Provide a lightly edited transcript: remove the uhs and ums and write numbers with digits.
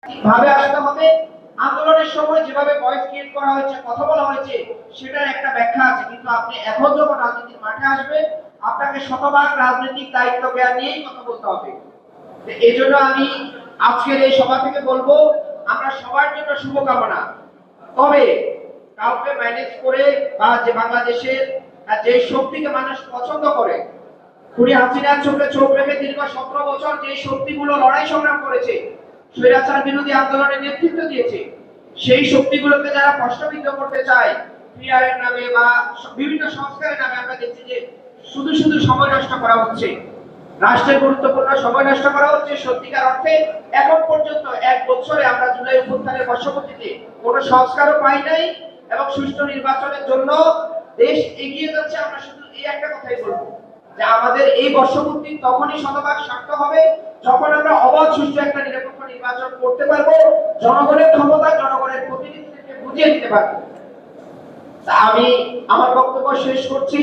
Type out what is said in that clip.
ভাবে আসতে হবে। আন্দোলনের সময় যেভাবে ভয়েস ক্রিয়েট করা হয়েছে, কথা বলা হয়েছে, সেটার একটা ব্যাখ্যা আছে, কিন্তু আপনি এখন যখন রাজনীতির মাঠে আসবে, আপনাকে শতভাগ রাজনৈতিক দায়িত্ব জ্ঞান নিয়েই কথা বলতে হবে। এই জন্য আমি আজকের এই সভা থেকে বলবো, আমরা সবার জন্য শুভকামনা। তবে কাউকে ম্যানেজ করে বা যে বাংলাদেশের যে শক্তিকে মানুষ পছন্দ করে, খুনি হাসিনার চোখে চোখ রেখে দীর্ঘ 17 বছর যে শক্তিগুলো লড়াই সংগ্রাম করেছে, স্বৈরাচার বিরোধী আন্দোলনের নেতৃত্ব দিয়েছে, সেই শক্তিগুলোকে যারা প্রশ্নবিদ্ধ করতে চায় পিআরের নামে বা বিভিন্ন সংস্কারের নামে, আমরা দেখছি যে শুধু শুধু সময় নষ্ট করা হচ্ছে, রাষ্ট্রের গুরুত্বপূর্ণ সময় নষ্ট করা হচ্ছে। সত্যিকার অর্থে এখন পর্যন্ত 1 বছরে আমরা জুলাই অভ্যুত্থানের বর্ষপূর্তিতে কোনো সংস্কারও পাই নাই, এবং সুষ্ঠু নির্বাচনের জন্য দেশ এগিয়ে যাচ্ছে। আমরা শুধু এই একটা কথাই বলবো যে আমাদের এই বর্ষপূর্তি তখনই শতভাগ সার্থক হবে যখন আমরা অবাধ সুষ্ঠু একটা নিরপেক্ষ নির্বাচন করতে পারবো, জনগণের ক্ষমতা জনগণের প্রতিনিধিদেরকে বুঝিয়ে দিতে পারবো। আমি আমার বক্তব্য শেষ করছি।